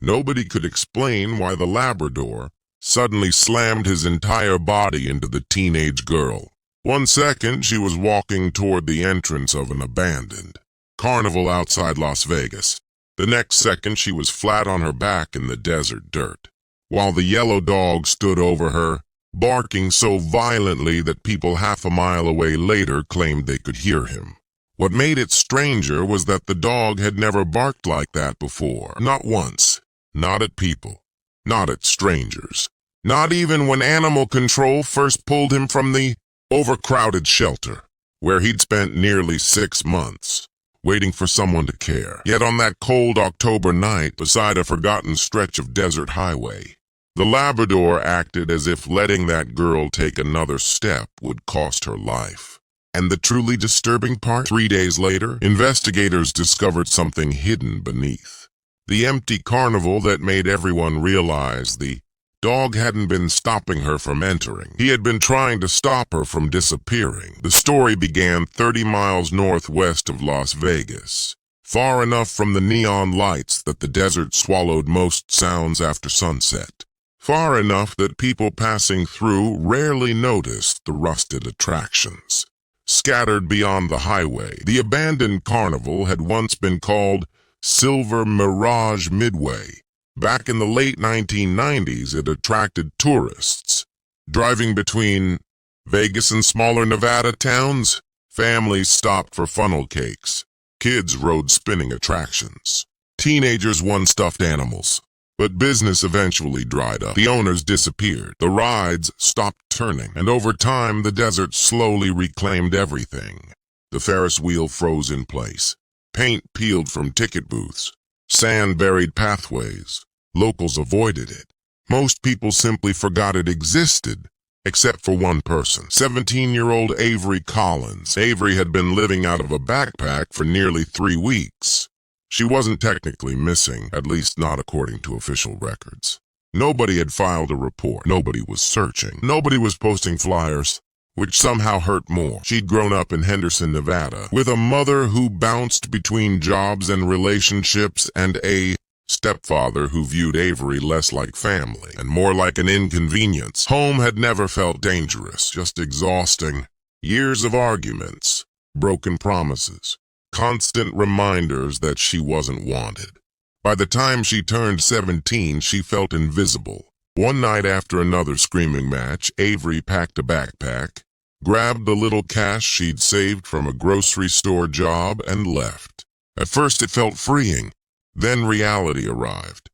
Nobody could explain why the Labrador suddenly slammed his entire body into the teenage girl. One second, she was walking toward the entrance of an abandoned Carnival outside Las Vegas. The next second, she was flat on her back in the desert dirt, while the yellow dog stood over her, barking so violently that people half a mile away later claimed they could hear him. What made it stranger was that the dog had never barked like that before. Not once. Not at people. Not at strangers. Not even when animal control first pulled him from the overcrowded shelter, where he'd spent nearly 6 months, waiting for someone to care. Yet on that cold October night, beside a forgotten stretch of desert highway, the Labrador acted as if letting that girl take another step would cost her life. And the truly disturbing part? 3 days later, investigators discovered something hidden beneath. The empty carnival that made everyone realize the dog hadn't been stopping her from entering. He had been trying to stop her from disappearing. The story began 30 miles northwest of Las Vegas, far enough from the neon lights that the desert swallowed most sounds after sunset. Far enough that people passing through rarely noticed the rusted attractions. Scattered beyond the highway, the abandoned carnival had once been called Silver Mirage Midway. Back in the late 1990s, it attracted tourists. Driving between Vegas and smaller Nevada towns, families stopped for funnel cakes. Kids rode spinning attractions. Teenagers won stuffed animals. But business eventually dried up. The owners disappeared. The rides stopped turning. And over time, the desert slowly reclaimed everything. The Ferris wheel froze in place. Paint peeled from ticket booths. Sand buried pathways. Locals avoided it. Most people simply forgot it existed, except for one person, 17-year-old Avery Collins. Avery had been living out of a backpack for nearly 3 weeks. She wasn't technically missing, at least not according to official records. Nobody had filed a report. Nobody was searching. Nobody was posting flyers, which somehow hurt more. She'd grown up in Henderson, Nevada, with a mother who bounced between jobs and relationships and a stepfather who viewed Avery less like family and more like an inconvenience. Home had never felt dangerous, just exhausting. Years of arguments, broken promises, constant reminders that she wasn't wanted. By the time she turned 17, she felt invisible. One night after another screaming match, Avery packed a backpack, grabbed the little cash she'd saved from a grocery store job, and left. At first it felt freeing. Then reality arrived.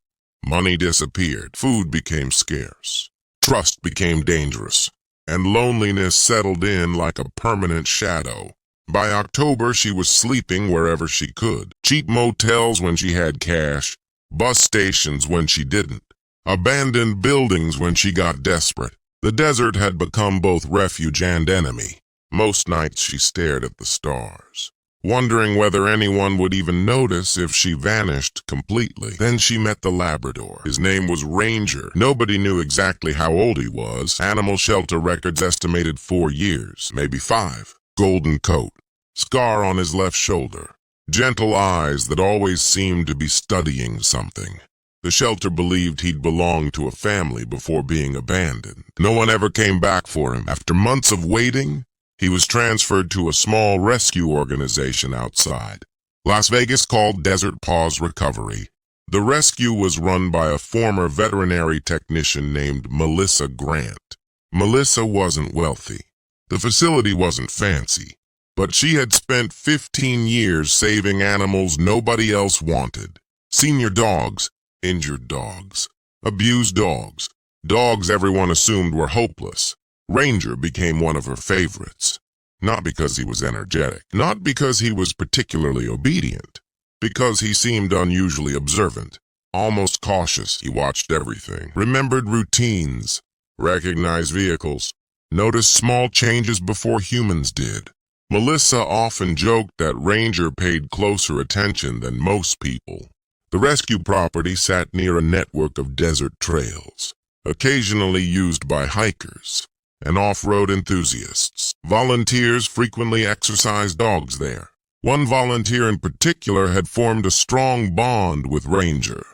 Money disappeared, food became scarce, trust became dangerous, and loneliness settled in like a permanent shadow. By October, she was sleeping wherever she could. Cheap motels when she had cash, bus stations when she didn't, abandoned buildings when she got desperate. The desert had become both refuge and enemy. Most nights she stared at the stars, wondering whether anyone would even notice if she vanished completely. Then she met the Labrador. His name was Ranger. Nobody knew exactly how old he was. Animal shelter records estimated 4 years, maybe 5. Golden coat, scar on his left shoulder, gentle eyes that always seemed to be studying something. The shelter believed he'd belonged to a family before being abandoned. No one ever came back for him. After months of waiting, he was transferred to a small rescue organization outside Las Vegas called Desert Paws Recovery. The rescue was run by a former veterinary technician named Melissa Grant. Melissa wasn't wealthy. The facility wasn't fancy, but she had spent 15 years saving animals nobody else wanted. Senior dogs, injured dogs, abused dogs, dogs everyone assumed were hopeless. Ranger became one of her favorites. Not because he was energetic, not because he was particularly obedient, because he seemed unusually observant, almost cautious. He watched everything, remembered routines, recognized vehicles, noticed small changes before humans did. Melissa often joked that Ranger paid closer attention than most people. The rescue property sat near a network of desert trails, occasionally used by hikers and off-road enthusiasts. Volunteers frequently exercised dogs there. One volunteer in particular had formed a strong bond with Ranger.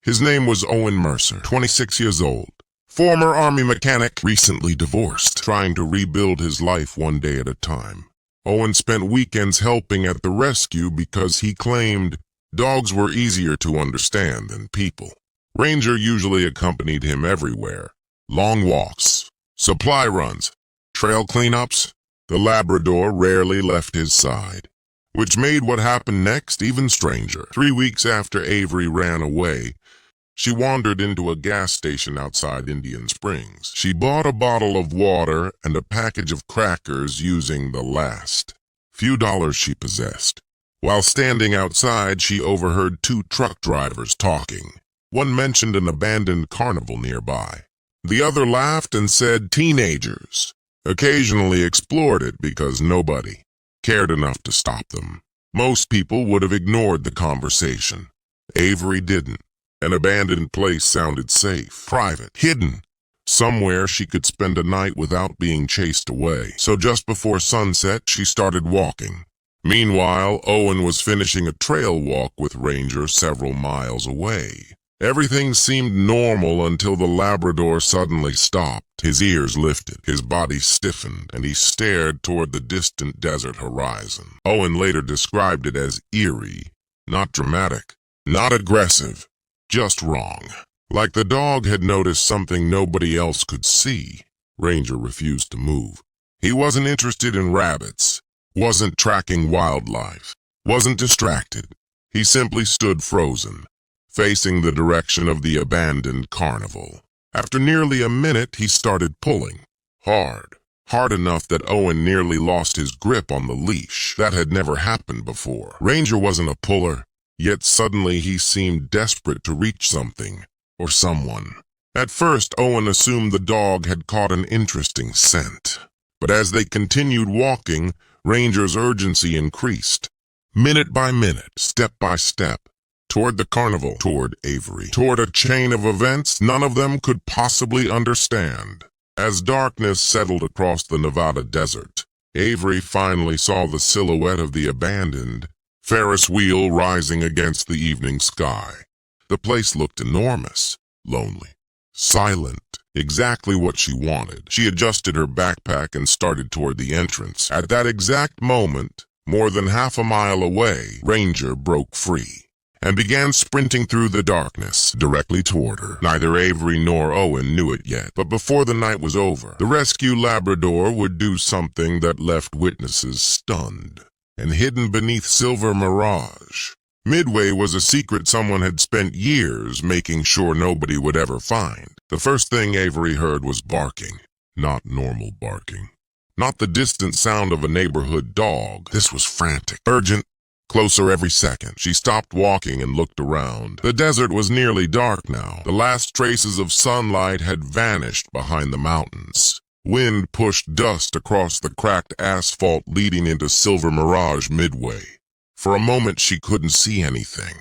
His name was Owen Mercer, 26 years old. Former Army mechanic, recently divorced, trying to rebuild his life one day at a time. Owen spent weekends helping at the rescue because he claimed dogs were easier to understand than people. Ranger usually accompanied him everywhere. Long walks, supply runs, trail cleanups. The Labrador rarely left his side, which made what happened next even stranger. 3 weeks after Avery ran away, she wandered into a gas station outside Indian Springs. She bought a bottle of water and a package of crackers using the last few dollars she possessed. While standing outside, she overheard 2 truck drivers talking. One mentioned an abandoned carnival nearby. The other laughed and said teenagers occasionally explored it because nobody cared enough to stop them. Most people would have ignored the conversation. Avery didn't. An abandoned place sounded safe, private, hidden, somewhere she could spend a night without being chased away. So just before sunset, she started walking. Meanwhile, Owen was finishing a trail walk with Ranger several miles away. Everything seemed normal until the Labrador suddenly stopped. His ears lifted, his body stiffened, and he stared toward the distant desert horizon. Owen later described it as eerie, not dramatic, not aggressive. Just wrong. Like the dog had noticed something nobody else could see. Ranger refused to move. He wasn't interested in rabbits, wasn't tracking wildlife, wasn't distracted. He simply stood frozen, facing the direction of the abandoned carnival. After nearly a minute, he started pulling. Hard enough that Owen nearly lost his grip on the leash. That had never happened before. Ranger wasn't a puller. Yet suddenly he seemed desperate to reach something, or someone. At first, Owen assumed the dog had caught an interesting scent. But as they continued walking, Ranger's urgency increased. Minute by minute, step by step, toward the carnival, toward Avery, toward a chain of events none of them could possibly understand. As darkness settled across the Nevada desert, Avery finally saw the silhouette of the abandoned Ferris wheel rising against the evening sky. The place looked enormous, lonely, silent, exactly what she wanted. She adjusted her backpack and started toward the entrance. At that exact moment, more than half a mile away, Ranger broke free and began sprinting through the darkness directly toward her. Neither Avery nor Owen knew it yet, but before the night was over, the rescue Labrador would do something that left witnesses stunned. And hidden beneath silver mirage, Midway was a secret someone had spent years making sure nobody would ever find. The first thing Avery heard was barking. Not normal barking. Not the distant sound of a neighborhood dog. This was frantic, urgent, closer every second. She stopped walking and looked around. The desert was nearly dark now. The last traces of sunlight had vanished behind the mountains. Wind pushed dust across the cracked asphalt leading into Silver Mirage Midway. For a moment she couldn't see anything.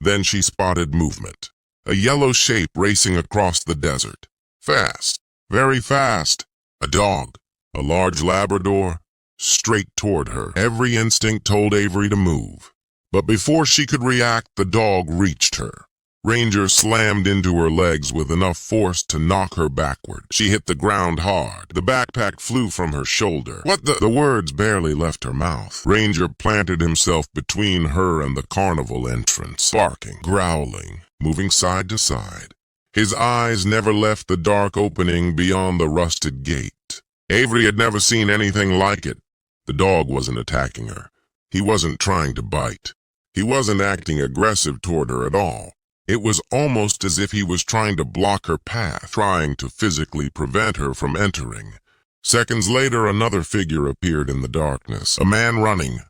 Then she spotted movement. A yellow shape racing across the desert. Fast, very fast. A dog, a large Labrador, straight toward her. Every instinct told Avery to move. But before she could react, the dog reached her. Ranger slammed into her legs with enough force to knock her backward. She hit the ground hard. The backpack flew from her shoulder. What the? The words barely left her mouth. Ranger planted himself between her and the carnival entrance, barking, growling, moving side to side. His eyes never left the dark opening beyond the rusted gate. Avery had never seen anything like it. The dog wasn't attacking her. He wasn't trying to bite. He wasn't acting aggressive toward her at all. It was almost as if he was trying to block her path, trying to physically prevent her from entering. Seconds later, another figure appeared in the darkness. A man running,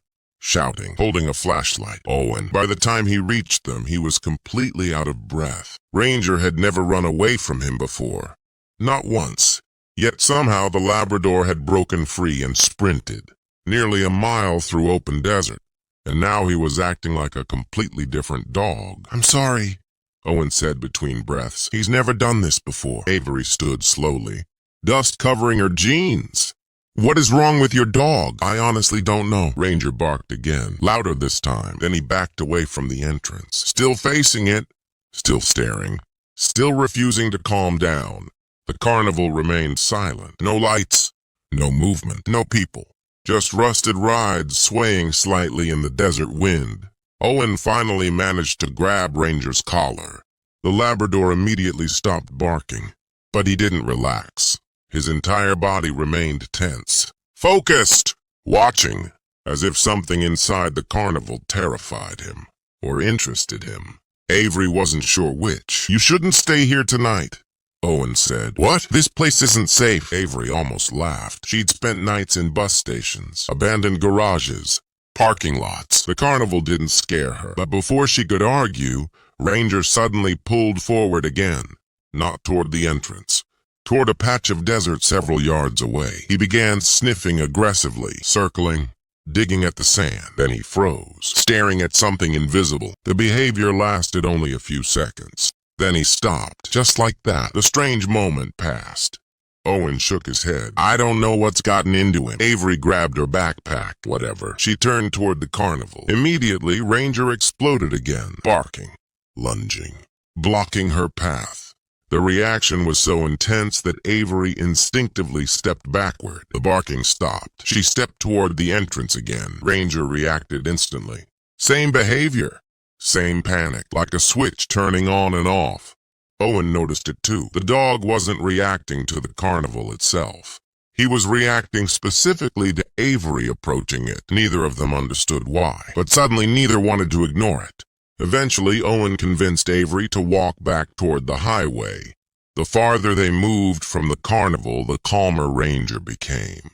shouting, holding a flashlight. Owen. By the time he reached them, he was completely out of breath. Ranger had never run away from him before. Not once. Yet somehow the Labrador had broken free and sprinted, nearly a mile through open desert. And now he was acting like a completely different dog. "I'm sorry," Owen said between breaths. "He's never done this before." Avery stood slowly, dust covering her jeans. "What is wrong with your dog?" "I honestly don't know." Ranger barked again, louder this time. Then he backed away from the entrance. Still facing it, Still staring, still refusing to calm down. The carnival remained silent. No lights, no movement, no people. Just rusted rides swaying slightly in the desert wind. Owen finally managed to grab Ranger's collar. The Labrador immediately stopped barking, but he didn't relax. His entire body remained tense, focused, watching, as if something inside the carnival terrified him, or interested him. Avery wasn't sure which. "You shouldn't stay here tonight," Owen said. "What? This place isn't safe." Avery almost laughed. She'd spent nights in bus stations, abandoned garages, parking lots. The carnival didn't scare her. But before she could argue, Ranger suddenly pulled forward again, not toward the entrance, toward a patch of desert several yards away. He began sniffing aggressively, circling, digging at the sand. Then he froze, staring at something invisible. The behavior lasted only a few seconds. Then he stopped. Just like that, the strange moment passed. Owen shook his head. "I don't know what's gotten into him." Avery grabbed her backpack. "Whatever." She turned toward the carnival. Immediately, Ranger exploded again, barking, lunging, blocking her path. The reaction was so intense that Avery instinctively stepped backward. The barking stopped. She stepped toward the entrance again. Ranger reacted instantly. Same behavior. Same panic, like a switch turning on and off. Owen noticed it too. The dog wasn't reacting to the carnival itself. He was reacting specifically to Avery approaching it. Neither of them understood why, but suddenly neither wanted to ignore it. Eventually, Owen convinced Avery to walk back toward the highway. The farther they moved from the carnival, the calmer Ranger became.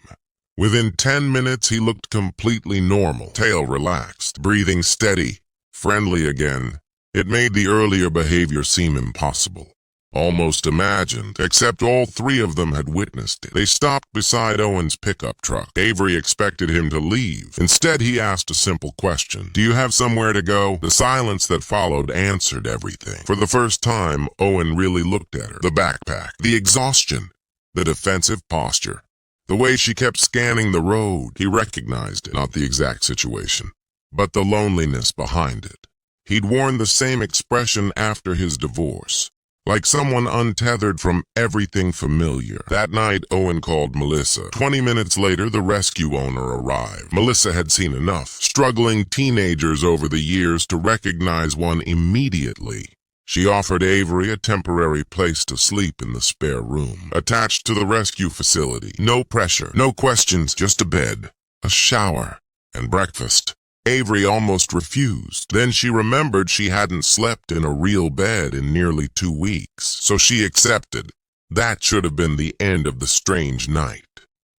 Within 10 minutes, he looked completely normal, tail relaxed, breathing steady, friendly again. It made the earlier behavior seem impossible, almost imagined, except all three of them had witnessed it. They stopped beside Owen's pickup truck. Avery expected him to leave. Instead, he asked a simple question. "Do you have somewhere to go?" The silence that followed answered everything. For the first time, Owen really looked at her. The backpack, the exhaustion, the defensive posture, the way she kept scanning the road. He recognized it, not the exact situation, but the loneliness behind it. He'd worn the same expression after his divorce, like someone untethered from everything familiar. That night, Owen called Melissa. 20 minutes later, the rescue owner arrived. Melissa had seen enough struggling teenagers over the years to recognize one immediately. She offered Avery a temporary place to sleep in the spare room, attached to the rescue facility. No pressure, no questions, just a bed, a shower, and breakfast. Avery almost refused. Then she remembered she hadn't slept in a real bed in nearly 2 weeks, so she accepted. That should have been the end of the strange night.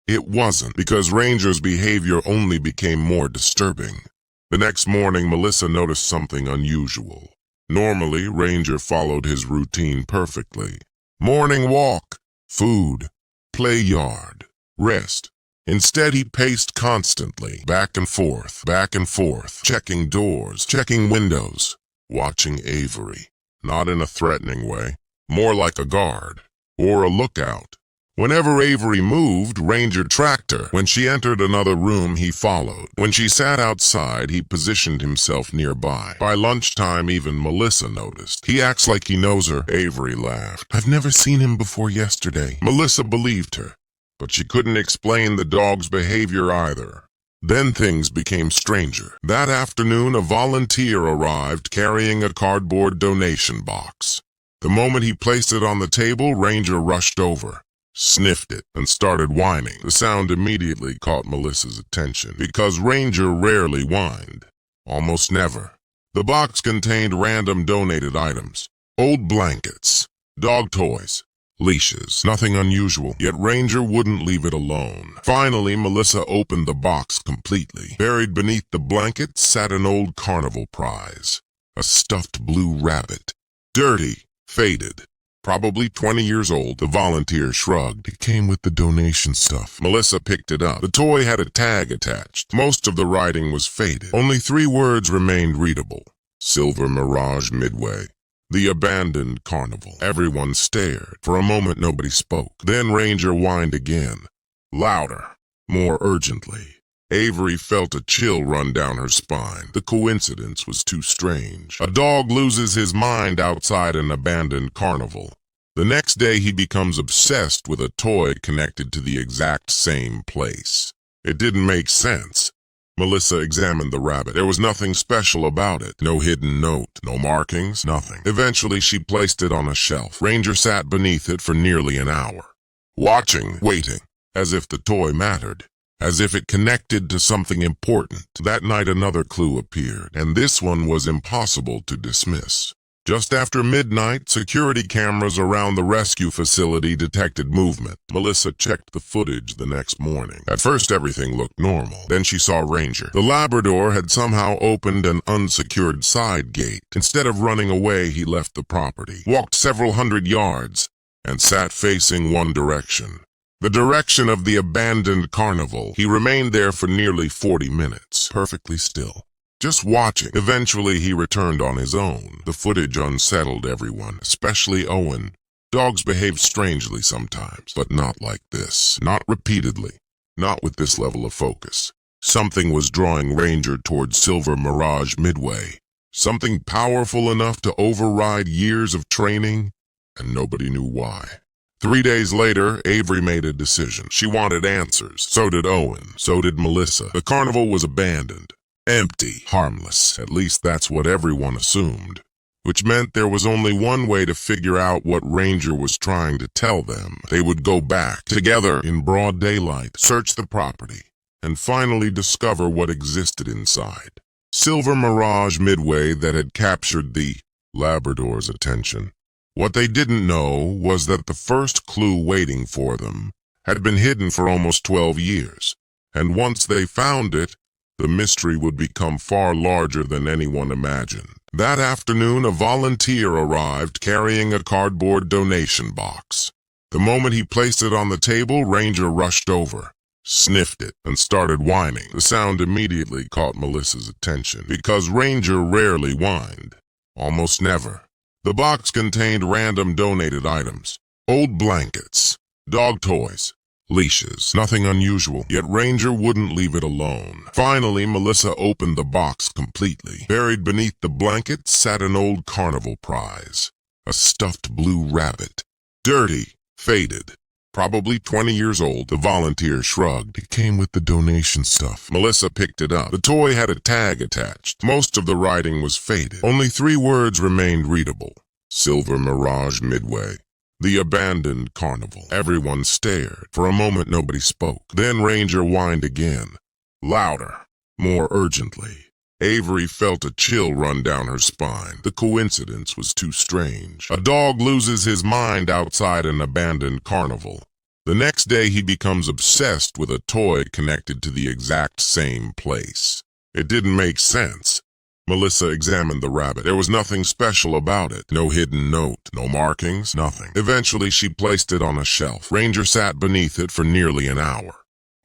It wasn't, because Ranger's behavior only became more disturbing. The next morning, Melissa noticed something unusual. Normally, Ranger followed his routine perfectly. Morning walk, food, play yard, rest. Instead, he paced constantly, back and forth, checking doors, checking windows, watching Avery. Not in a threatening way, more like a guard, or a lookout. Whenever Avery moved, Ranger tracked her. When she entered another room, he followed. When she sat outside, he positioned himself nearby. By lunchtime, even Melissa noticed. "He acts like he knows her," Avery laughed. "I've never seen him before yesterday." Melissa believed her, but she couldn't explain the dog's behavior either. Then things became stranger. That afternoon, a volunteer arrived carrying a cardboard donation box. The moment he placed it on the table, Ranger rushed over, sniffed it, and started whining. The sound immediately caught Melissa's attention, because Ranger rarely whined. Almost never. The box contained random donated items. Old blankets, dog toys, leashes. Nothing unusual, yet Ranger wouldn't leave it alone. Finally, Melissa opened the box completely. Buried beneath the blanket sat an old carnival prize, a stuffed blue rabbit. Dirty, faded, probably 20 years old. The volunteer shrugged. "It came with the donation stuff." Melissa picked it up. The toy had a tag attached. Most of the writing was faded. Only 3 words remained readable. "Silver Mirage Midway. The abandoned carnival." Everyone stared. For a moment, nobody spoke. Then Ranger whined again, louder, more urgently. Avery felt a chill run down her spine. The coincidence was too strange. A dog loses his mind outside an abandoned carnival. The next day he becomes obsessed with a toy connected to the exact same place. It didn't make sense. Melissa examined the rabbit. There was nothing special about it. No hidden note, no markings, nothing. Eventually she placed it on a shelf. Ranger sat beneath it for nearly an hour, watching, waiting, as if the toy mattered. As if it connected to something important. That night another clue appeared, and this one was impossible to dismiss. Just after midnight, security cameras around the rescue facility detected movement. Melissa checked the footage the next morning. At first everything looked normal. Then she saw Ranger. The Labrador had somehow opened an unsecured side gate. Instead of running away, he left the property, walked several hundred yards, and sat facing one direction. The direction of the abandoned carnival. He remained there for nearly 40 minutes, perfectly still, just watching. Eventually he returned on his own. The footage unsettled everyone, especially Owen. Dogs behave strangely sometimes, but not like this. Not repeatedly. Not with this level of focus. Something was drawing Ranger towards Silver Mirage Midway. Something powerful enough to override years of training, and nobody knew why. 3 days later, Avery made a decision. She wanted answers. So did Owen. So did Melissa. The carnival was abandoned. Empty. Harmless. At least that's what everyone assumed. Which meant there was only one way to figure out what Ranger was trying to tell them. They would go back, together, in broad daylight, search the property, and finally discover what existed inside. Silver Mirage Midway that had captured the Labrador's attention. What they didn't know was that the first clue waiting for them had been hidden for almost 12 years, and once they found it, the mystery would become far larger than anyone imagined. That afternoon, a volunteer arrived carrying a cardboard donation box. The moment he placed it on the table, Ranger rushed over, sniffed it, and started whining. The sound immediately caught Melissa's attention, because Ranger rarely whined. Almost never. The box contained random donated items. Old blankets, dog toys, leashes. Nothing unusual, yet Ranger wouldn't leave it alone. Finally, Melissa opened the box completely. Buried beneath the blanket sat an old carnival prize. A stuffed blue rabbit. Dirty, faded, probably 20 years old. The volunteer shrugged. It came with the donation stuff. Melissa picked it up. The toy had a tag attached. Most of the writing was faded. Only 3 words remained readable. Silver Mirage Midway. The abandoned carnival. Everyone stared. For a moment nobody spoke. Then Ranger whined again. Louder. More urgently. Avery felt a chill run down her spine. The coincidence was too strange. A dog loses his mind outside an abandoned carnival. The next day he becomes obsessed with a toy connected to the exact same place. It didn't make sense. Melissa examined the rabbit. There was nothing special about it. No hidden note, no markings, nothing. Eventually she placed it on a shelf. Ranger sat beneath it for nearly an hour,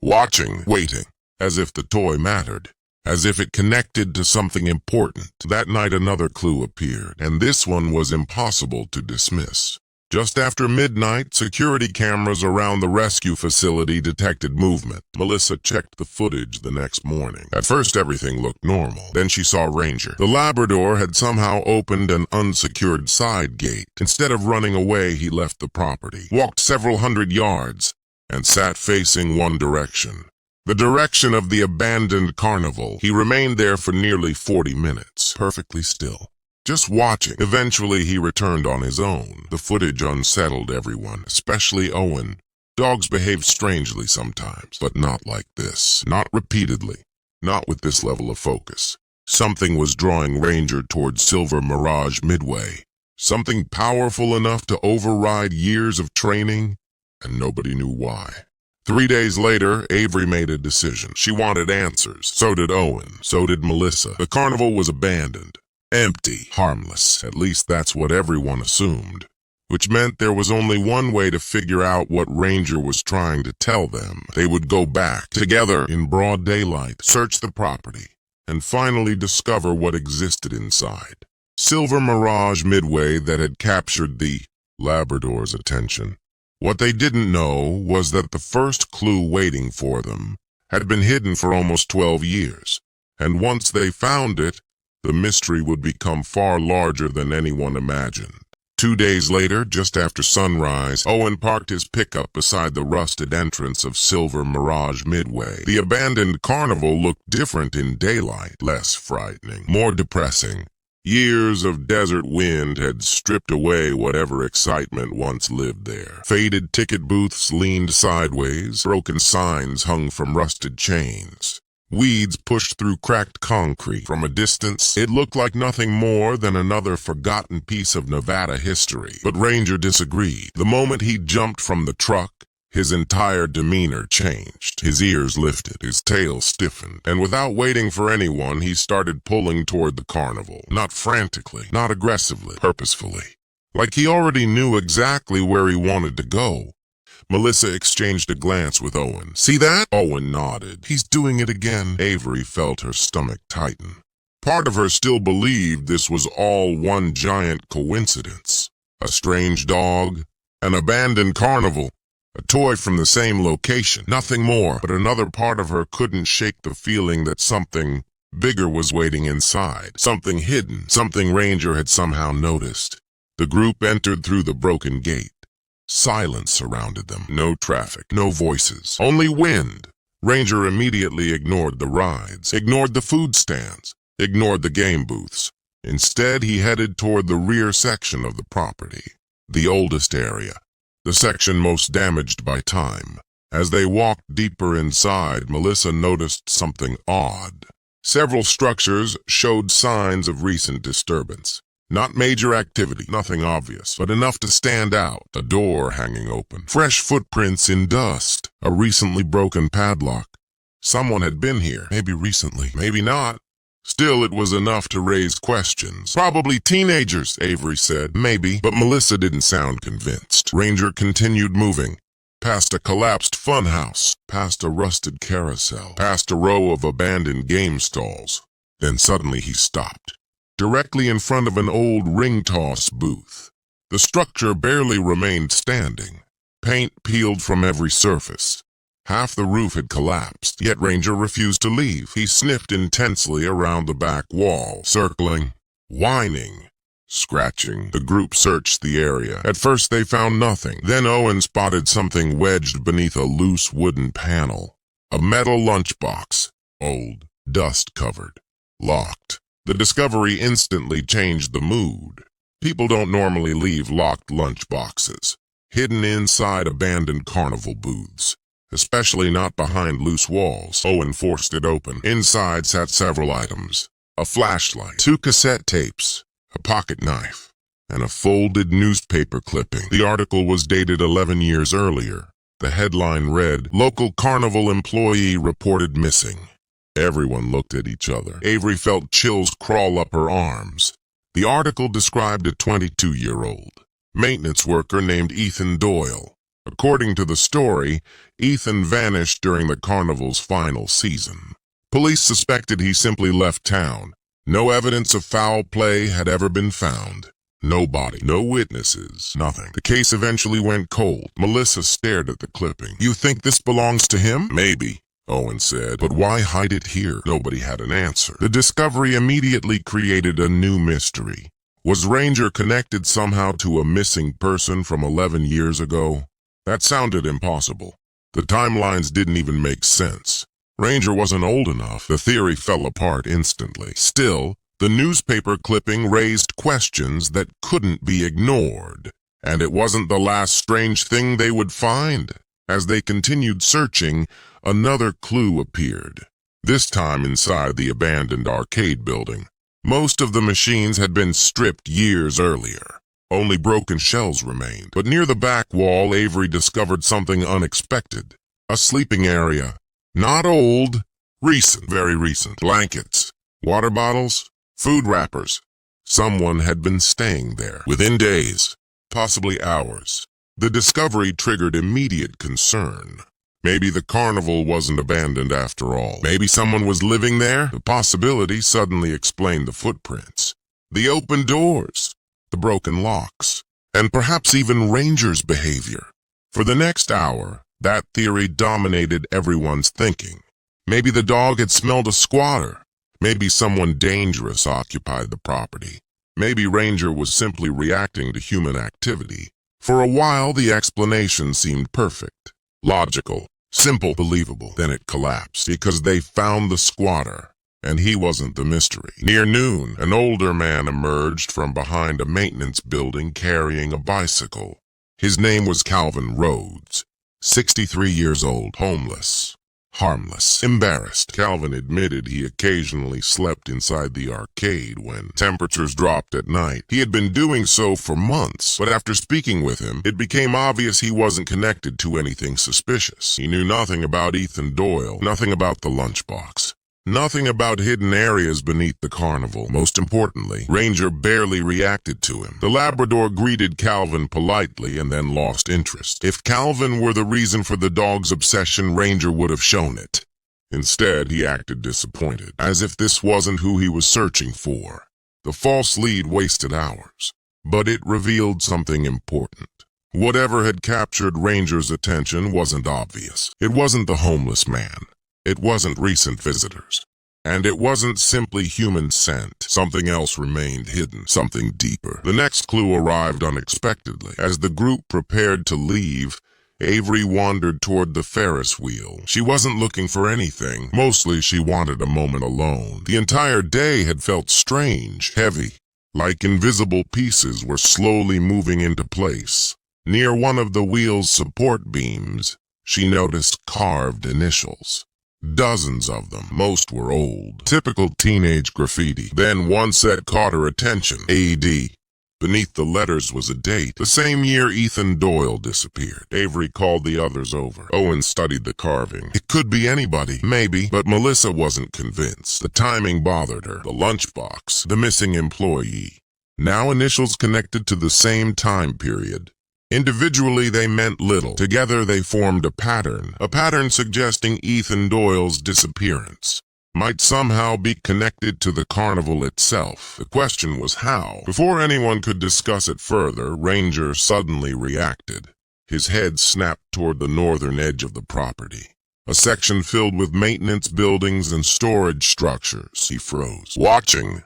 watching, waiting, as if the toy mattered. As if it connected to something important. That night another clue appeared, and this one was impossible to dismiss. Just after midnight, security cameras around the rescue facility detected movement. Melissa checked the footage the next morning. At first everything looked normal. Then she saw Ranger. The Labrador had somehow opened an unsecured side gate. Instead of running away, he left the property, walked several hundred yards, and sat facing one direction. The direction of the abandoned carnival. He remained there for nearly 40 minutes, perfectly still, just watching. Eventually he returned on his own. The footage unsettled everyone, especially Owen. Dogs behave strangely sometimes, but not like this. Not repeatedly. Not with this level of focus. Something was drawing Ranger towards Silver Mirage Midway. Something powerful enough to override years of training, and nobody knew why. 3 days later, Avery made a decision. She wanted answers. So did Owen. So did Melissa. The carnival was abandoned. Empty. Harmless. At least that's what everyone assumed. Which meant there was only one way to figure out what Ranger was trying to tell them. They would go back, together, in broad daylight, search the property, and finally discover what existed inside. Silver Mirage Midway that had captured the Labrador's attention. What they didn't know was that the first clue waiting for them had been hidden for almost 12 years, and once they found it, the mystery would become far larger than anyone imagined. 2 days later, just after sunrise, Owen parked his pickup beside the rusted entrance of Silver Mirage Midway. The abandoned carnival looked different in daylight, less frightening, more depressing. Years of desert wind had stripped away whatever excitement once lived there. Faded ticket booths leaned sideways, broken signs hung from rusted chains. Weeds pushed through cracked concrete. From a distance, it looked like nothing more than another forgotten piece of Nevada history. But Ranger disagreed. The moment he jumped from the truck, his entire demeanor changed. His ears lifted, his tail stiffened, and without waiting for anyone, he started pulling toward the carnival. Not frantically, not aggressively, purposefully. Like he already knew exactly where he wanted to go. Melissa exchanged a glance with Owen. "See that?" Owen nodded. "He's doing it again." Avery felt her stomach tighten. Part of her still believed this was all one giant coincidence. A strange dog, an abandoned carnival, a toy from the same location, nothing more. But another part of her couldn't shake the feeling that something bigger was waiting inside. Something hidden, something Ranger had somehow noticed. The group entered through the broken gate. Silence surrounded them. No traffic, no voices, only wind. Ranger immediately ignored the rides, ignored the food stands, ignored the game booths. Instead, he headed toward the rear section of the property, the oldest area, the section most damaged by time. As they walked deeper inside, Melissa noticed something odd. Several structures showed signs of recent disturbance. Not major activity, nothing obvious, but enough to stand out. A door hanging open, fresh footprints in dust, a recently broken padlock. Someone had been here, maybe recently, maybe not. Still, it was enough to raise questions. "Probably teenagers," Avery said. "Maybe," but Melissa didn't sound convinced. Ranger continued moving, past a collapsed funhouse, past a rusted carousel, past a row of abandoned game stalls. Then suddenly he stopped, directly in front of an old ring-toss booth. The structure barely remained standing. Paint peeled from every surface. Half the roof had collapsed, yet Ranger refused to leave. He sniffed intensely around the back wall, circling, whining, scratching. The group searched the area. At first they found nothing. Then Owen spotted something wedged beneath a loose wooden panel. A metal lunchbox, old, dust-covered, locked. The discovery instantly changed the mood. People don't normally leave locked lunchboxes, hidden inside abandoned carnival booths, especially not behind loose walls. Owen forced it open. Inside sat several items: a flashlight, 2 cassette tapes, a pocket knife, and a folded newspaper clipping. The article was dated 11 years earlier. The headline read, "Local carnival employee reported missing." Everyone looked at each other. Avery felt chills crawl up her arms. The article described a 22-year-old maintenance worker named Ethan Doyle. According to the story, Ethan vanished during the carnival's final season. Police suspected he simply left town. No evidence of foul play had ever been found. No body, no witnesses, nothing. The case eventually went cold. Melissa stared at the clipping. "You think this belongs to him?" "Maybe," Owen said, "but why hide it here?" Nobody had an answer. The discovery immediately created a new mystery. Was Ranger connected somehow to a missing person from 11 years ago? That sounded impossible. The timelines didn't even make sense. Ranger wasn't old enough. The theory fell apart instantly. Still, the newspaper clipping raised questions that couldn't be ignored. And it wasn't the last strange thing they would find. As they continued searching, another clue appeared, this time inside the abandoned arcade building. Most of the machines had been stripped years earlier. Only broken shells remained. But near the back wall, Avery discovered something unexpected. A sleeping area. Not old, recent, very recent. Blankets, water bottles, food wrappers. Someone had been staying there within days, possibly hours. The discovery triggered immediate concern. Maybe the carnival wasn't abandoned after all. Maybe someone was living there. The possibility suddenly explained the footprints, the open doors, the broken locks, and perhaps even Ranger's behavior. For the next hour, that theory dominated everyone's thinking. Maybe the dog had smelled a squatter. Maybe someone dangerous occupied the property. Maybe Ranger was simply reacting to human activity. For a while, the explanation seemed perfect, logical, simple, believable. Then it collapsed because they found the squatter, and he wasn't the mystery. Near noon, an older man emerged from behind a maintenance building carrying a bicycle. His name was Calvin Rhodes, 63 years old, homeless. Harmless. Embarrassed, Calvin admitted he occasionally slept inside the arcade when temperatures dropped at night. He had been doing so for months, but after speaking with him, it became obvious he wasn't connected to anything suspicious. He knew nothing about Ethan Doyle, nothing about the lunchbox, nothing about hidden areas beneath the carnival. Most importantly, Ranger barely reacted to him. The Labrador greeted Calvin politely and then lost interest. If Calvin were the reason for the dog's obsession, Ranger would have shown it. Instead, he acted disappointed, as if this wasn't who he was searching for. The false lead wasted hours, but it revealed something important. Whatever had captured Ranger's attention wasn't obvious. It wasn't the homeless man. It wasn't recent visitors. And it wasn't simply human scent. Something else remained hidden, something deeper. The next clue arrived unexpectedly. As the group prepared to leave, Avery wandered toward the Ferris wheel. She wasn't looking for anything. Mostly she wanted a moment alone. The entire day had felt strange, heavy, like invisible pieces were slowly moving into place. Near one of the wheel's support beams, she noticed carved initials. Dozens of them. Most were old. Typical teenage graffiti. Then one set caught her attention. AD. Beneath the letters was a date. The same year Ethan Doyle disappeared. Avery called the others over. Owen studied the carving. It could be anybody. Maybe. But Melissa wasn't convinced. The timing bothered her. The lunchbox. The missing employee. Now initials connected to the same time period. Individually, they meant little. Together, they formed a pattern suggesting Ethan Doyle's disappearance might somehow be connected to the carnival itself. The question was how. Before anyone could discuss it further, Ranger suddenly reacted. His head snapped toward the northern edge of the property, a section filled with maintenance buildings and storage structures. He froze, watching,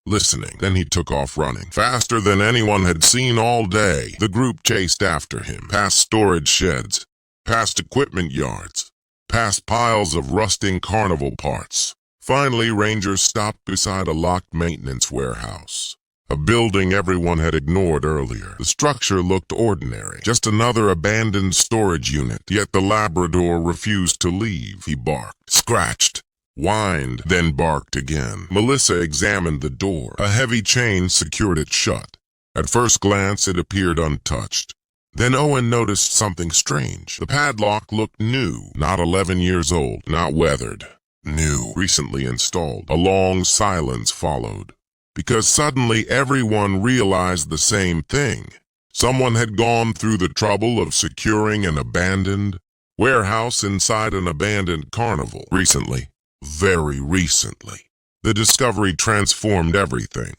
listening. Then he took off running, faster than anyone had seen all day. The group chased after him, past storage sheds, past equipment yards, past piles of rusting carnival parts. Finally, Ranger stopped beside a locked maintenance warehouse, a building everyone had ignored earlier. The structure looked ordinary, just another abandoned storage unit. Yet the Labrador refused to leave. He barked, scratched, whined, then barked again. Melissa examined the door. A heavy chain secured it shut. At first glance, it appeared untouched. Then Owen noticed something strange. The padlock looked new, not 11 years old, not weathered. New, recently installed. A long silence followed, because suddenly everyone realized the same thing. Someone had gone through the trouble of securing an abandoned warehouse inside an abandoned carnival. Recently. Very recently. The discovery transformed everything.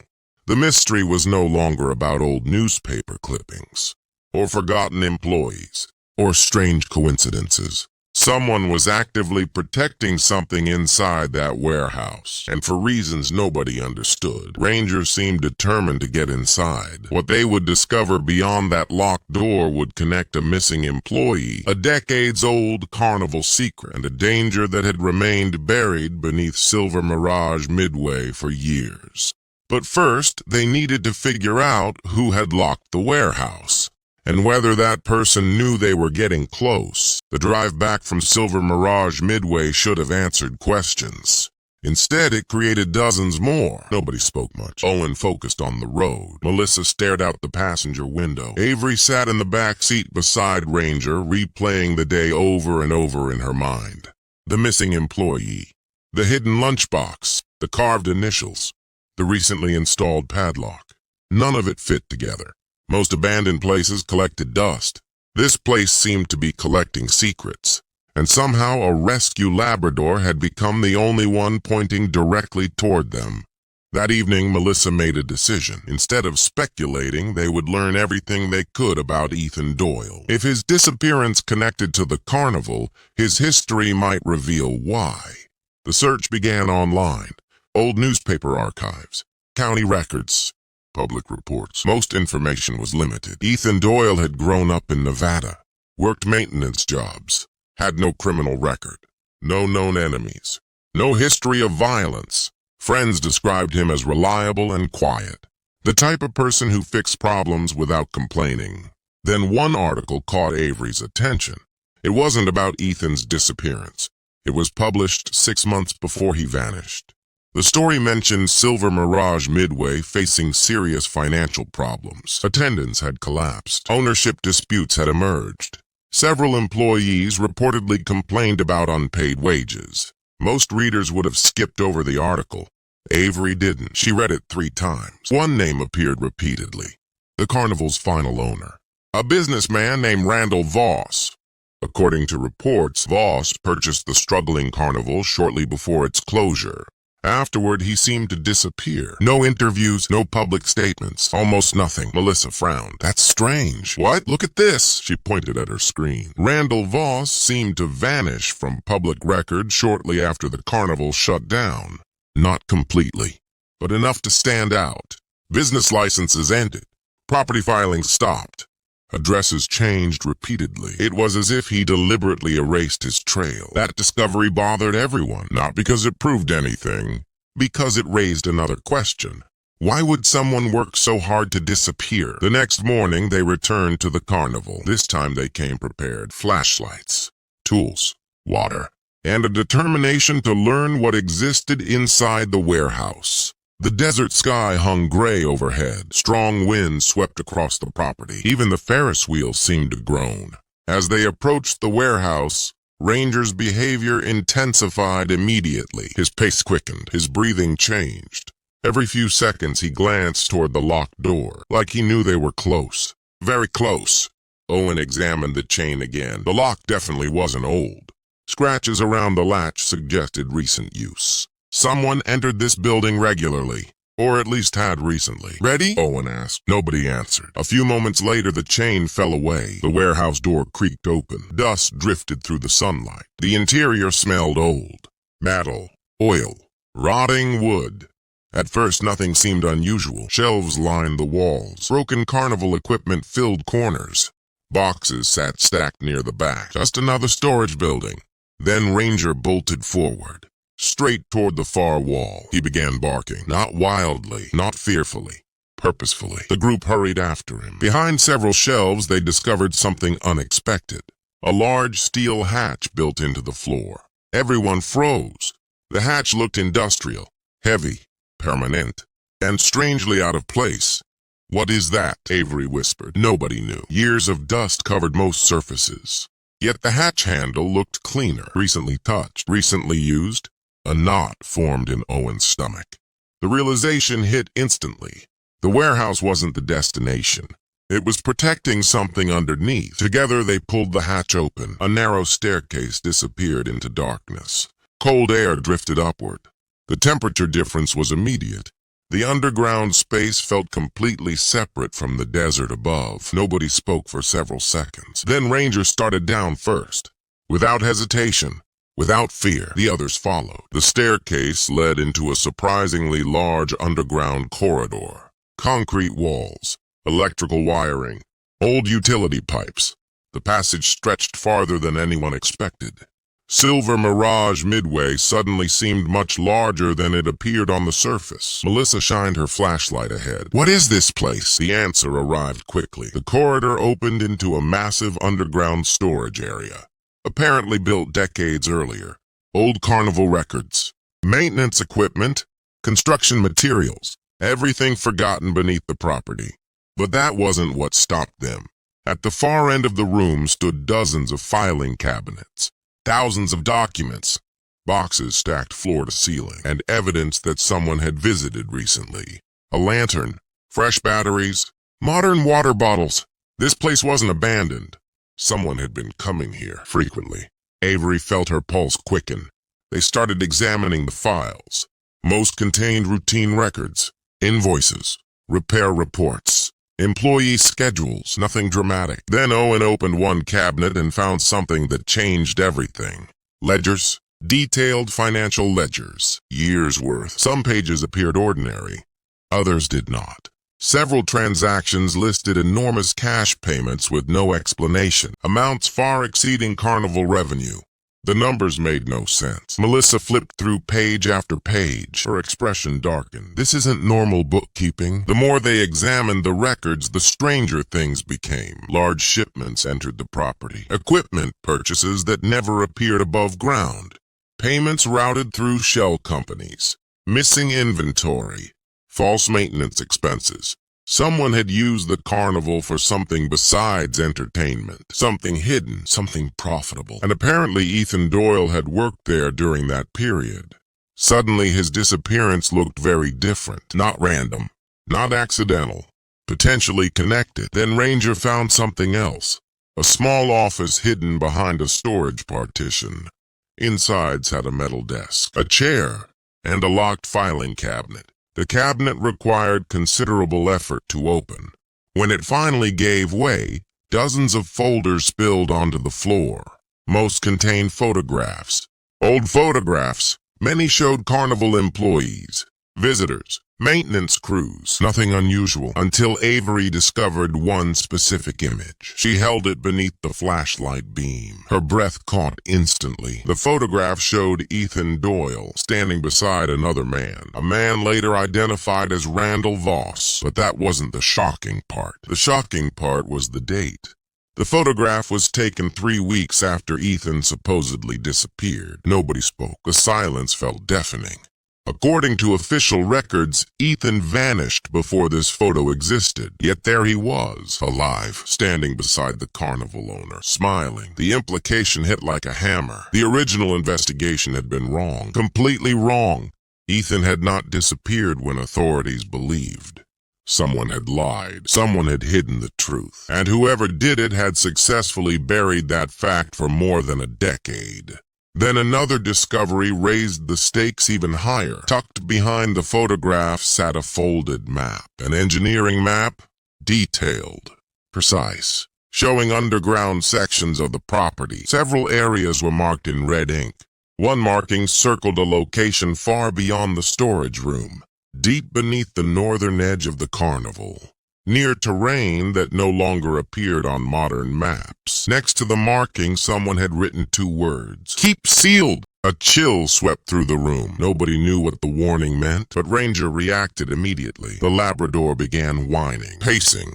The mystery was no longer about old newspaper clippings, or forgotten employees, or strange coincidences. Someone was actively protecting something inside that warehouse, and for reasons nobody understood. Rangers seemed determined to get inside. What they would discover beyond that locked door would connect a missing employee, a decades-old carnival secret, and a danger that had remained buried beneath Silver Mirage Midway for years. But first, they needed to figure out who had locked the warehouse, and whether that person knew they were getting close. The drive back from Silver Mirage Midway should have answered questions. Instead, it created dozens more. Nobody spoke much. Owen focused on the road. Melissa stared out the passenger window. Avery sat in the back seat beside Ranger, replaying the day over and over in her mind. The missing employee, the hidden lunchbox, the carved initials, the recently installed padlock. None of it fit together. Most abandoned places collected dust. This place seemed to be collecting secrets, and somehow a rescue Labrador had become the only one pointing directly toward them. That evening, Melissa made a decision. Instead of speculating, they would learn everything they could about Ethan Doyle. If his disappearance connected to the carnival, his history might reveal why. The search began online. Old newspaper archives, county records, public reports. Most information was limited. Ethan Doyle had grown up in Nevada, worked maintenance jobs, had no criminal record, no known enemies, no history of violence. Friends described him as reliable and quiet, the type of person who fixed problems without complaining. Then one article caught Avery's attention. It wasn't about Ethan's disappearance. It was published 6 months before he vanished. The story mentioned Silver Mirage Midway facing serious financial problems. Attendance had collapsed. Ownership disputes had emerged. Several employees reportedly complained about unpaid wages. Most readers would have skipped over the article. Avery didn't. She read it 3 times. One name appeared repeatedly. The Carnival's final owner, a businessman named Randall Voss. According to reports, Voss purchased the struggling Carnival shortly before its closure. Afterward, he seemed to disappear. No interviews, no public statements, almost nothing. Melissa frowned. That's strange. What? Look at this. She pointed at her screen. Randall Voss seemed to vanish from public record shortly after the Carnival shut down. Not completely, but enough to stand out. Business licenses ended. Property filings stopped. Addresses changed repeatedly. It was as if he deliberately erased his trail. That discovery bothered everyone, not because it proved anything, because it raised another question. Why would someone work so hard to disappear? The next morning, they returned to the Carnival. This time they came prepared. Flashlights, tools, water, and a determination to learn what existed inside the warehouse. The desert sky hung gray overhead. Strong winds swept across the property. Even the Ferris wheel seemed to groan. As they approached the warehouse, Ranger's behavior intensified immediately. His pace quickened. His breathing changed. Every few seconds he glanced toward the locked door, like he knew they were close. Very close. Owen examined the chain again. The lock definitely wasn't old. Scratches around the latch suggested recent use. Someone entered this building regularly, or at least had recently. Ready? Owen asked. Nobody answered. A few moments later, the chain fell away. The warehouse door creaked open. Dust drifted through the sunlight. The interior smelled old. Metal, oil, rotting wood. At first, nothing seemed unusual. Shelves lined the walls. Broken Carnival equipment filled corners. Boxes sat stacked near the back. Just another storage building. Then Ranger bolted forward, straight toward the far wall. He began barking, not wildly, not fearfully, purposefully. The group hurried after him. Behind several shelves, they discovered something unexpected. A large steel hatch built into the floor. Everyone froze. The hatch looked industrial, heavy, permanent, and strangely out of place. What is that? Avery whispered. Nobody knew. Years of dust covered most surfaces. Yet the hatch handle looked cleaner, recently touched, recently used. A knot formed in Owen's stomach. The realization hit instantly. The warehouse wasn't the destination. It was protecting something underneath. Together they pulled the hatch open. A narrow staircase disappeared into darkness. Cold air drifted upward. The temperature difference was immediate. The underground space felt completely separate from the desert above. Nobody spoke for several seconds. Then Ranger started down first. Without hesitation, without fear, the others followed. The staircase led into a surprisingly large underground corridor. Concrete walls, electrical wiring, old utility pipes. The passage stretched farther than anyone expected. Silver Mirage Midway suddenly seemed much larger than it appeared on the surface. Melissa shined her flashlight ahead. What is this place? The answer arrived quickly. The corridor opened into a massive underground storage area, apparently built decades earlier. Old Carnival records, maintenance equipment, construction materials, everything forgotten beneath the property. But that wasn't what stopped them. At the far end of the room stood dozens of filing cabinets. Thousands of documents, boxes stacked floor to ceiling, and evidence that someone had visited recently. A lantern, fresh batteries, modern water bottles. This place wasn't abandoned. Someone had been coming here frequently. Avery felt her pulse quicken. They started examining the files. Most contained routine records, invoices, repair reports, employee schedules, nothing dramatic. Then Owen opened one cabinet and found something that changed everything. Ledgers, Detailed financial ledgers, years' worth. Some pages appeared ordinary, others did not. Several transactions listed enormous cash payments with no explanation, amounts far exceeding Carnival revenue. The numbers made no sense. Melissa flipped through page after page. Her expression darkened. This isn't normal bookkeeping. The more they examined the records, the stranger things became. Large shipments entered the property. Equipment purchases that never appeared above ground. Payments routed through shell companies. Missing inventory. False maintenance expenses. Someone had used the Carnival for something besides entertainment, something hidden, something profitable. And apparently Ethan Doyle had worked there during that period. Suddenly his disappearance looked very different, not random, not accidental, potentially connected. Then Ranger found something else, a small office hidden behind a storage partition. Inside sat a metal desk, a chair, and a locked filing cabinet. The cabinet required considerable effort to open. When it finally gave way, dozens of folders spilled onto the floor. Most contained photographs. Old photographs. Many showed Carnival employees, visitors, maintenance crews. Nothing unusual until Avery discovered one specific image. She held it beneath the flashlight beam. Her breath caught instantly. The photograph showed Ethan Doyle standing beside another man, a man later identified as Randall Voss. But that wasn't the shocking part. The shocking part was the date. The photograph was taken 3 weeks after Ethan supposedly disappeared. Nobody spoke. The silence felt deafening. According to official records, Ethan vanished before this photo existed. Yet there he was, alive, standing beside the Carnival owner, smiling. The implication hit like a hammer. The original investigation had been wrong, completely wrong. Ethan had not disappeared when authorities believed. Someone had lied. Someone had hidden the truth. And whoever did it had successfully buried that fact for more than a decade. Then another discovery raised the stakes even higher. Tucked behind the photograph sat a folded map. An engineering map, detailed, precise, showing underground sections of the property. Several areas were marked in red ink. One marking circled a location far beyond the storage room, deep beneath the northern edge of the Carnival, near terrain that no longer appeared on modern maps. Next to the marking, someone had written 2 words, "Keep sealed." A chill swept through the room. Nobody knew what the warning meant, but Ranger reacted immediately. The Labrador began whining, pacing,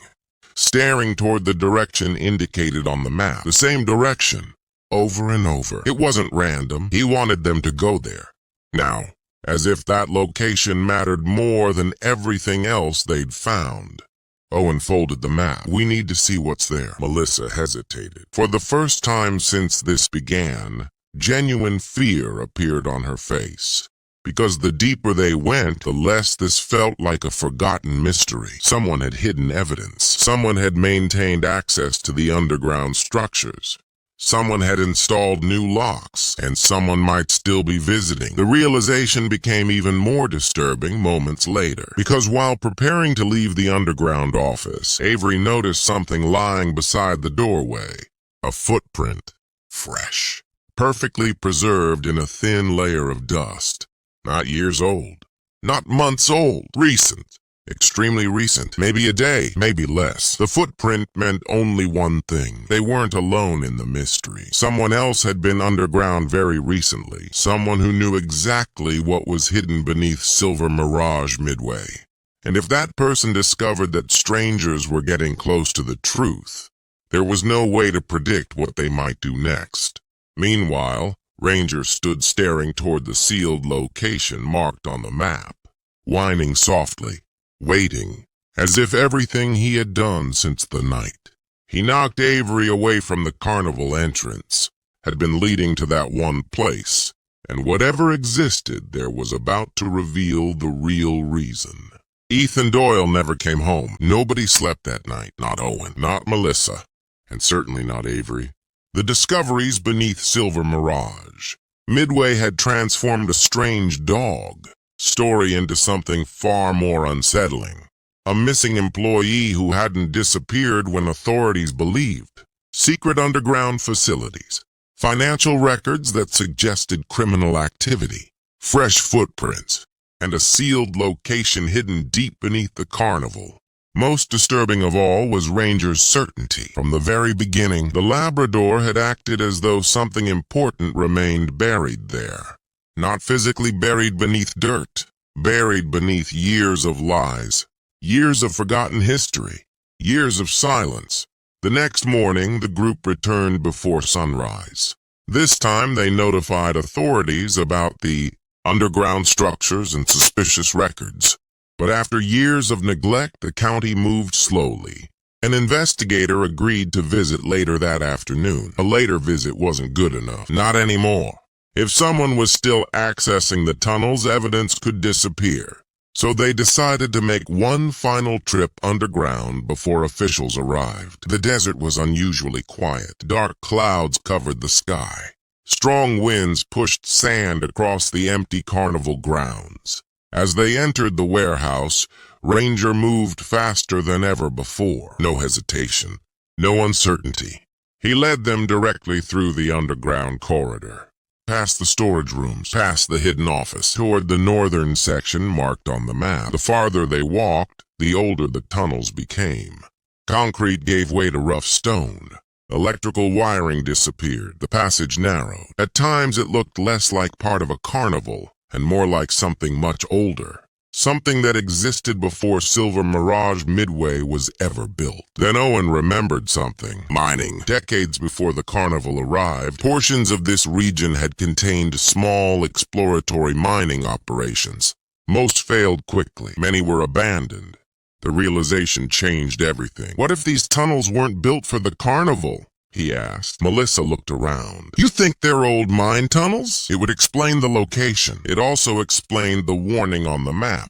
staring toward the direction indicated on the map. The same direction, over and over. It wasn't random. He wanted them to go there. Now, as if that location mattered more than everything else they'd found. Owen folded the map. "We need to see what's there." Melissa hesitated. For the first time since this began, genuine fear appeared on her face. Because the deeper they went, the less this felt like a forgotten mystery. Someone had hidden evidence. Someone had maintained access to the underground structures. Someone had installed new locks, and someone might still be visiting. The realization became even more disturbing moments later, because while preparing to leave the underground office, Avery noticed something lying beside the doorway. A footprint. Fresh. Perfectly preserved in a thin layer of dust. Not years old. Not months old. Recent. Extremely recent. Maybe a day, maybe less. The footprint meant only one thing. They weren't alone in the mystery. Someone else had been underground very recently. Someone who knew exactly what was hidden beneath Silver Mirage Midway. And if that person discovered that strangers were getting close to the truth, there was no way to predict what they might do next. Meanwhile, Ranger stood staring toward the sealed location marked on the map, whining softly. Waiting, as if everything he had done since the night he knocked Avery away from the Carnival entrance had been leading to that one place, and whatever existed there was about to reveal the real reason. Ethan Doyle never came home. Nobody slept that night. Not Owen, not Melissa, and certainly not Avery. The discoveries beneath Silver Mirage. Midway had transformed a strange dog story into something far more unsettling. A missing employee who hadn't disappeared when authorities believed. Secret underground facilities. Financial records that suggested criminal activity, fresh footprints, and a sealed location hidden deep beneath the Carnival. Most disturbing of all was Ranger's certainty. From the very beginning, the Labrador had acted as though something important remained buried there. Not physically buried beneath dirt, buried beneath years of lies, years of forgotten history, years of silence. The next morning, the group returned before sunrise. This time, they notified authorities about the underground structures and suspicious records. But after years of neglect, the county moved slowly. An investigator agreed to visit later that afternoon. A later visit wasn't good enough. Not anymore. If someone was still accessing the tunnels, evidence could disappear. So they decided to make one final trip underground before officials arrived. The desert was unusually quiet. Dark clouds covered the sky. Strong winds pushed sand across the empty Carnival grounds. As they entered the warehouse, Ranger moved faster than ever before. No hesitation, no uncertainty. He led them directly through the underground corridor, past the storage rooms, past the hidden office, toward the northern section marked on the map. The farther they walked, the older the tunnels became. Concrete gave way to rough stone. Electrical wiring disappeared. The passage narrowed. At times it looked less like part of a carnival and more like something much older. Something that existed before Silver Mirage Midway was ever built. Then Owen remembered something. Mining. Decades before the Carnival arrived, portions of this region had contained small exploratory mining operations. Most failed quickly. Many were abandoned. The realization changed everything. What if these tunnels weren't built for the Carnival? He asked. Melissa looked around. You think they're old mine tunnels? It would explain the location. It also explained the warning on the map.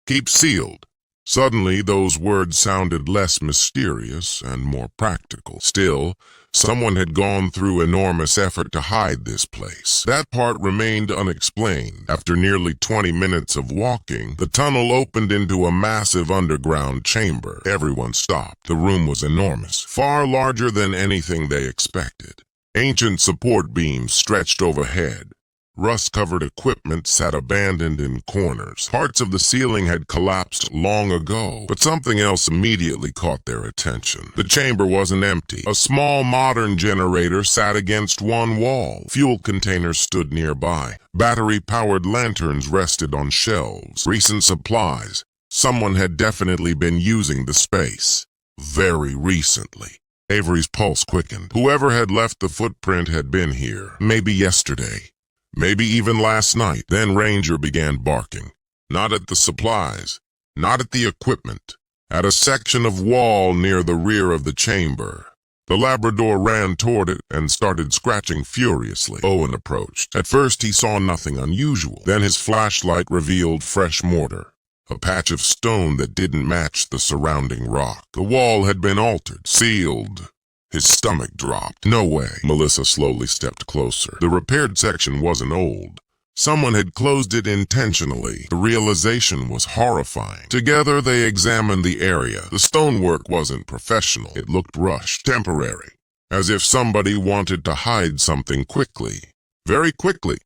Keep sealed. Suddenly, those words sounded less mysterious and more practical. Still, someone had gone through enormous effort to hide this place. That part remained unexplained. After nearly 20 minutes of walking, the tunnel opened into a massive underground chamber. Everyone stopped. The room was enormous, far larger than anything they expected. Ancient support beams stretched overhead. Rust-covered equipment sat abandoned in corners. Parts of the ceiling had collapsed long ago, but something else immediately caught their attention. The chamber wasn't empty. A small modern generator sat against one wall. Fuel containers stood nearby. Battery-powered lanterns rested on shelves. Recent supplies. Someone had definitely been using the space. Very recently. Avery's pulse quickened. Whoever had left the footprint had been here. Maybe yesterday. Maybe even last night. Then Ranger began barking. Not at the supplies, not at the equipment, at a section of wall near the rear of the chamber. The Labrador ran toward it and started scratching furiously. Owen approached. At first he saw nothing unusual. Then his flashlight revealed fresh mortar, a patch of stone that didn't match the surrounding rock. The wall had been altered, sealed. His stomach dropped. No way. Melissa slowly stepped closer. The repaired section wasn't old. Someone had closed it intentionally. The realization was horrifying. Together they examined the area. The stonework wasn't professional. It looked rushed, temporary, as if somebody wanted to hide something quickly. Very quickly.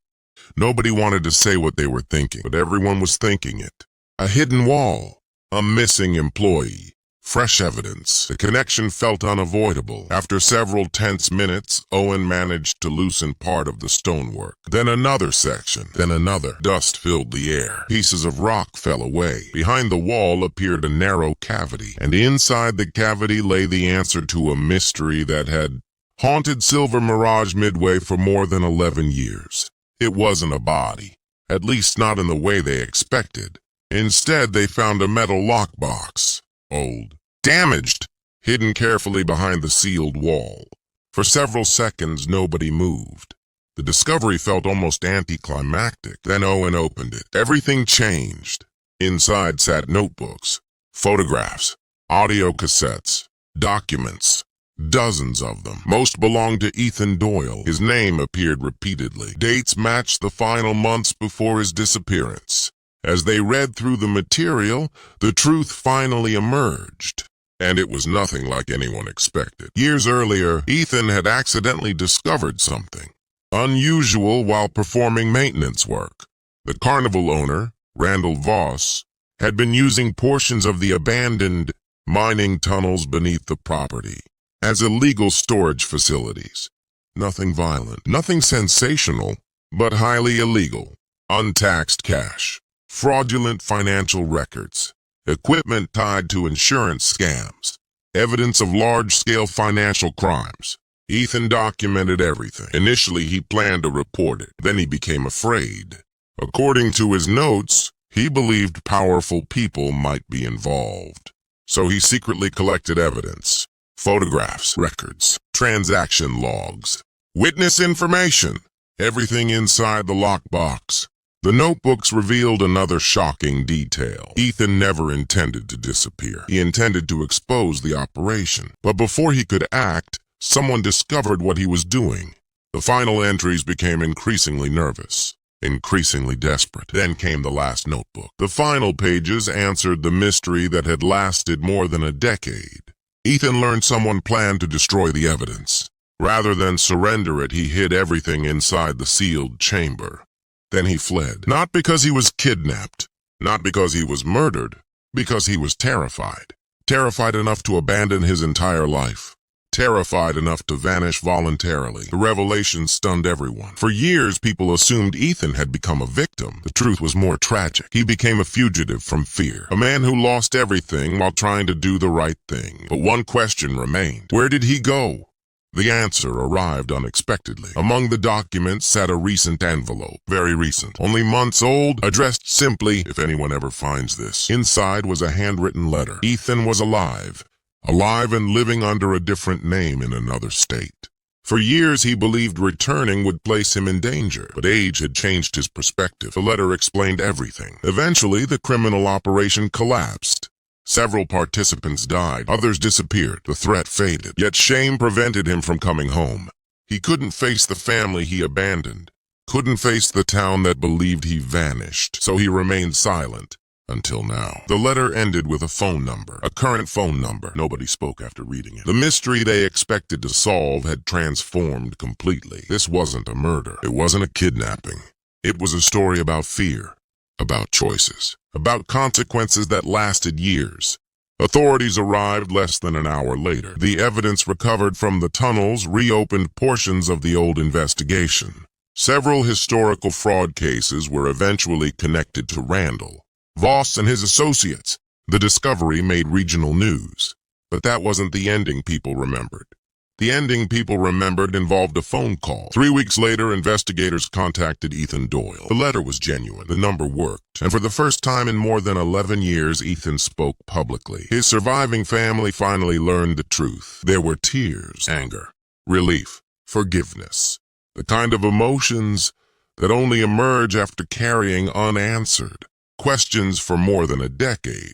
Nobody wanted to say what they were thinking, but everyone was thinking it. A hidden wall. A missing employee. Fresh evidence. The connection felt unavoidable. After several tense minutes, Owen managed to loosen part of the stonework. Then another section. Then another. Dust filled the air. Pieces of rock fell away. Behind the wall appeared a narrow cavity, and inside the cavity lay the answer to a mystery that had haunted Silver Mirage Midway for more than 11 years. It wasn't a body. At least not in the way they expected. Instead, they found a metal lockbox. Old. Damaged, hidden carefully behind the sealed wall. For several seconds, nobody moved. The discovery felt almost anticlimactic. Then Owen opened it. Everything changed. Inside sat notebooks, photographs, audio cassettes, documents. Dozens of them. Most belonged to Ethan Doyle. His name appeared repeatedly. Dates matched the final months before his disappearance. As they read through the material, the truth finally emerged. And it was nothing like anyone expected. Years earlier, Ethan had accidentally discovered something unusual while performing maintenance work. The Carnival owner, Randall Voss, had been using portions of the abandoned mining tunnels beneath the property as illegal storage facilities. Nothing violent, nothing sensational, but highly illegal. Untaxed cash, fraudulent financial records, equipment tied to insurance scams, evidence of large-scale financial crimes. Ethan documented everything. Initially, he planned to report it. Then he became afraid. According to his notes, he believed powerful people might be involved. So he secretly collected evidence. Photographs, records, transaction logs, witness information, everything inside the lockbox. The notebooks revealed another shocking detail. Ethan never intended to disappear. He intended to expose the operation. But before he could act, someone discovered what he was doing. The final entries became increasingly nervous, increasingly desperate. Then came the last notebook. The final pages answered the mystery that had lasted more than a decade. Ethan learned someone planned to destroy the evidence. Rather than surrender it, he hid everything inside the sealed chamber. Then he fled. Not because he was kidnapped, not because he was murdered, because he was terrified. Terrified enough to abandon his entire life. Terrified enough to vanish voluntarily. The revelation stunned everyone. For years, people assumed Ethan had become a victim. The truth was more tragic. He became a fugitive from fear. A man who lost everything while trying to do the right thing. But one question remained. Where did he go? The answer arrived unexpectedly. Among the documents sat a recent envelope. Very recent. Only months old, addressed simply, "If anyone ever finds this." Inside was a handwritten letter. Ethan was alive. Alive and living under a different name in another state. For years he believed returning would place him in danger, but age had changed his perspective. The letter explained everything. Eventually, the criminal operation collapsed. Several participants died, others disappeared. The threat faded, yet shame prevented him from coming home. He couldn't face the family he abandoned, couldn't face the town that believed he vanished, so he remained silent. Until now. The letter ended with a phone number, a current phone number. Nobody spoke after reading it. The mystery they expected to solve had transformed completely. This wasn't a murder. It wasn't a kidnapping. It was a story about fear, about choices, about consequences that lasted years. Authorities arrived less than an hour later. The evidence recovered from the tunnels reopened portions of the old investigation. Several historical fraud cases were eventually connected to Randall, Voss and his associates. The discovery made regional news. But that wasn't the ending people remembered. The ending people remembered involved a phone call. 3 weeks later, investigators contacted Ethan Doyle. The letter was genuine. The number worked. And for the first time in more than 11 years, Ethan spoke publicly. His surviving family finally learned the truth. There were tears, anger, relief, forgiveness. The kind of emotions that only emerge after carrying unanswered questions for more than a decade.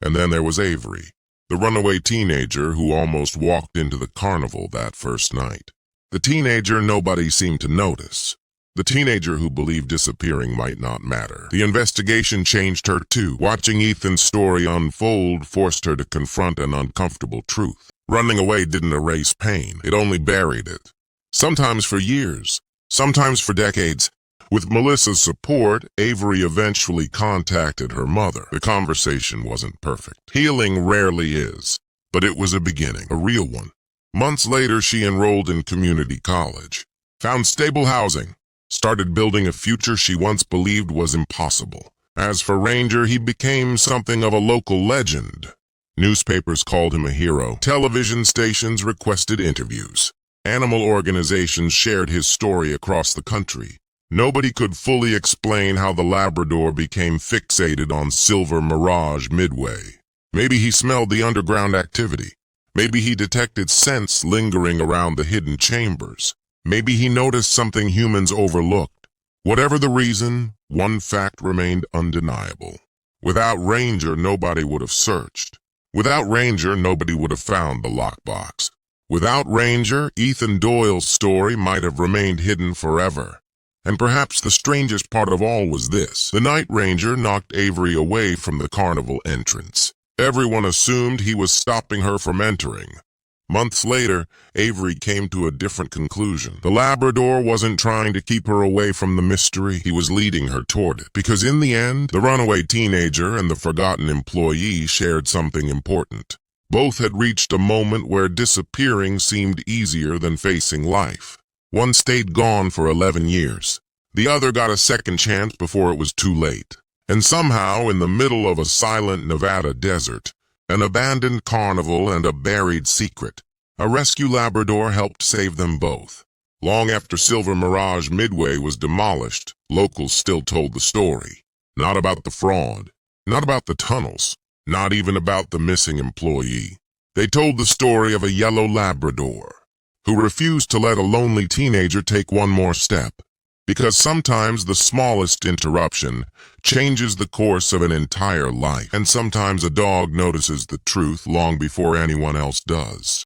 And then there was Avery, the runaway teenager who almost walked into the carnival that first night. The teenager nobody seemed to notice. The teenager who believed disappearing might not matter. The investigation changed her too. Watching Ethan's story unfold forced her to confront an uncomfortable truth. Running away didn't erase pain. It only buried it. Sometimes for years, sometimes for decades. With Melissa's support, Avery eventually contacted her mother. The conversation wasn't perfect. Healing rarely is, but it was a beginning, a real one. Months later, she enrolled in community college, found stable housing, started building a future she once believed was impossible. As for Ranger, he became something of a local legend. Newspapers called him a hero. Television stations requested interviews. Animal organizations shared his story across the country. Nobody could fully explain how the Labrador became fixated on Silver Mirage midway. Maybe he smelled the underground activity. Maybe he detected scents lingering around the hidden chambers. Maybe he noticed something humans overlooked. Whatever the reason, one fact remained undeniable. Without Ranger, nobody would have searched. Without Ranger, nobody would have found the lockbox. Without Ranger, Ethan Doyle's story might have remained hidden forever. And perhaps the strangest part of all was this. The night Ranger knocked Avery away from the carnival entrance. Everyone assumed he was stopping her from entering. Months later, Avery came to a different conclusion. The Labrador wasn't trying to keep her away from the mystery, he was leading her toward it. Because in the end, the runaway teenager and the forgotten employee shared something important. Both had reached a moment where disappearing seemed easier than facing life. One stayed gone for 11 years. The other got a second chance before it was too late. And somehow, in the middle of a silent Nevada desert, an abandoned carnival and a buried secret, a rescue Labrador helped save them both. Long after Silver Mirage Midway was demolished, locals still told the story. Not about the fraud, not about the tunnels, not even about the missing employee. They told the story of a yellow Labrador who refused to let a lonely teenager take one more step. Because sometimes the smallest interruption changes the course of an entire life, and sometimes a dog notices the truth long before anyone else does.